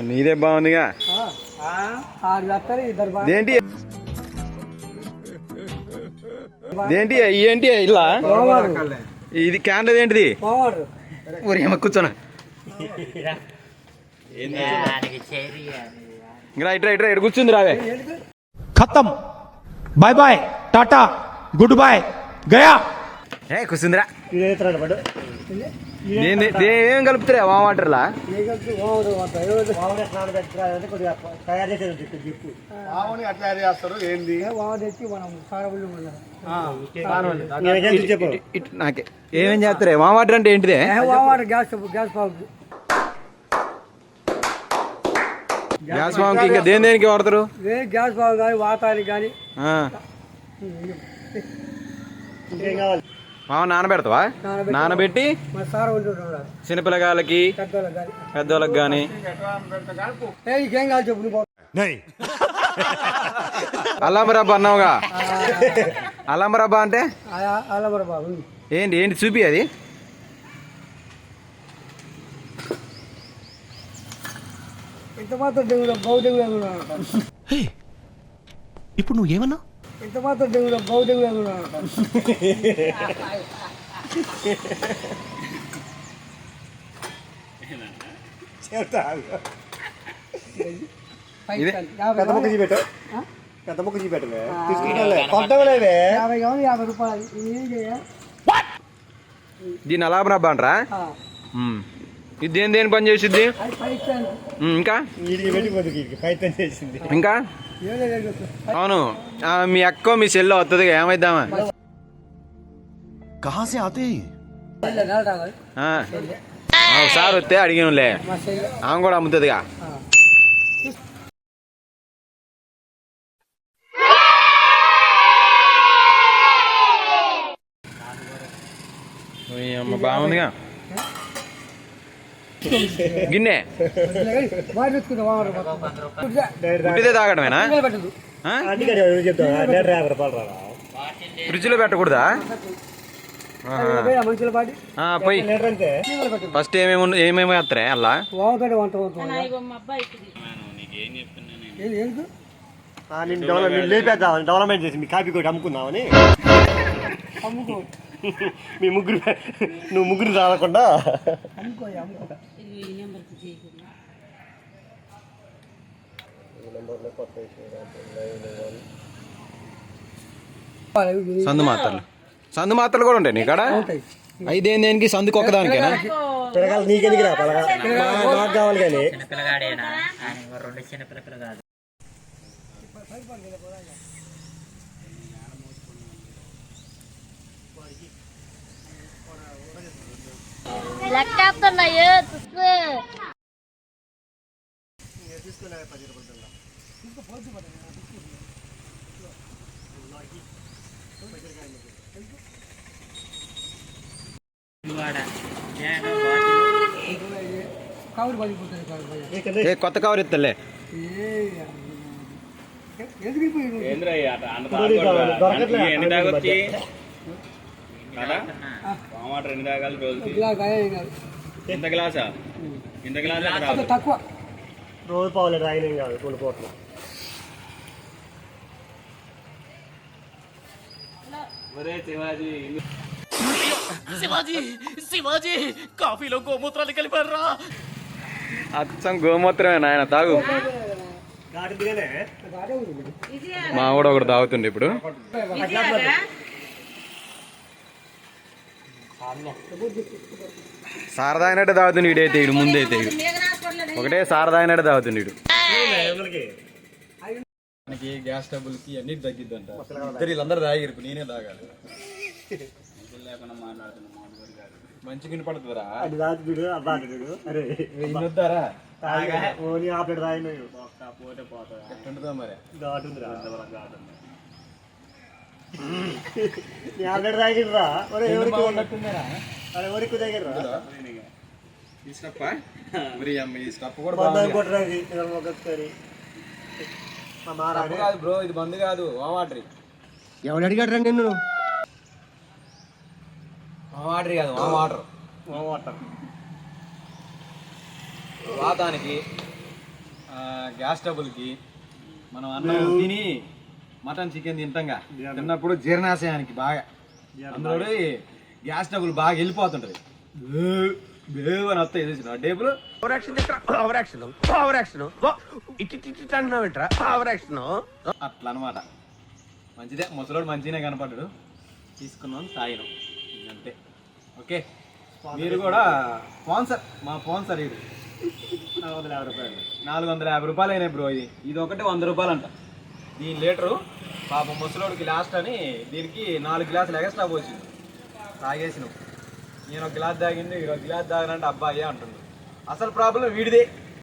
నీదే బాగుందిగా ఏంటి ఏంటి ఏంటి ఇలా ఇది క్యాండల్ ఏంటిది కూర్చోనా రైట్ రైట్ రైట్ కూర్చుంది రావే खत्म बाय बाय टाटा गुड बाय गया ఏ కూర్చుందిరా ఏం కలుపుతురా వాటర్లా నాకే ఏమేం చేస్తారా వాటర్ అంటే ఏంటిదే గ్యాస్ బాంబుకి ఇంకా దేనికి వాడతారు గ్యాస్ బాంబు కానీ వాతానికి కానీ నానబెడతావా నానబెట్టి చిన్నపిల్లగాళ్ళకి పెద్దోళ్ళకి కానీ ఇంకేం కాదు చెప్పు అల్లం రబ్బా అన్నావుగా అల్లం రబ్బా అంటే ఏంటి ఏంటి చూపి అది ఇంత మాత్రం బౌద్ధంగా ఇప్పుడు నువ్వు ఏమన్నా ఇంత మాత్రం బౌద్ధంగా దీని అల్లం రబ్బా అంటారా ఇది దేని పని చేసిద్ది ఇంకా ఇంకా అవును మీ అక్క మీ సెల్లో వస్తుంది ఏమైద్దామా ఒకసారి వస్తే అడిగినలే ఆమె కూడా అమ్ముతుందిగా అమ్మ బాగుందిగా గిన్నె ఉట్టిదే తాగడమేనా ఫ్రిడ్జ్ లో పెట్టకూడదా పోయి ఫస్ట్ ఏమేమి వేస్తారా అలా డెవలప్మెంట్ చేసి మీ కాపీ కొట్టి అమ్ముకుందామని మీ ముగ్గురు నువ్వు ముగ్గురు రాకుండా సందు మాత్రలు కూడా ఉంటాయి నీ కాడ ఐదేం దేనికి సందుకు ఒక్కదానికేనా నీకెందుకు రా కావాలి కానీ కొత్త కవర్ ఇస్తలే ఇంత గ్లాసా తక్కువ రోజు పావులు రాయలేం కాదు కూలిపోట్లు శివాజీ కాఫీలో గోమూత్రాలు కలిపారా అచ్చం గోమూత్రమే నాయన తాగు మా కూడా ఒకటి తాగుతుండే ఇప్పుడు సారదాయినట్టు తాగుతుండే ఇడైతే ఇడు ముందైతే ఇడు ఒకటే సారదాయినట్టు తాగుతుండే ఇడు మనకి గ్యాస్ ట్రబుల్కి అన్నిటి తగ్గిద్దంట వీళ్ళందరూ తాగిరు నేనే తాగాలి మంచి వినపడుతుందిరా వద్దారా మరి బ్రో ఇది బంద్ కాదు వాటర్ ఎవరు అడిగాడు రా నిన్ను వాటర్ కాదు వాటర్ వాటర్ వాతానికి గ్యాస్ ట్రబుల్కి మనం అన్నం తిని మటన్ చికెన్ తింటాంగా తిన్నప్పుడు జీర్ణాశయానికి బాగా అందులో గ్యాస్ ట్రబుల్ బాగా వెళ్ళిపోతుంటది బేవ్ అని వస్తాయి చూసిన టేబుల్ అట్లా అనమాట మంచిదే ముసలోడు మంచిగానే కనపడ్డాడు తీసుకున్నాం తాగినాం అంతే ఓకే మీరు కూడా స్పాన్సర్ మా స్పాన్సర్ ఇది 450 రూపాయలు అయినాయి బ్రో ఇది ఒకటి 100 రూపాయలు అంట దీని లీటరు పాపం ముసలోడికి లాస్ట్ అని దీనికి 4 గ్లాసులు ఎక్స్ట్రా పోసింది తాగేసినాం నేను 1 గ్లాస్ తాగింది 1 గ్లాస్ తాగినంటే అబ్బాయి అంటుంది అసలు ప్రాబ్లం వీడిదే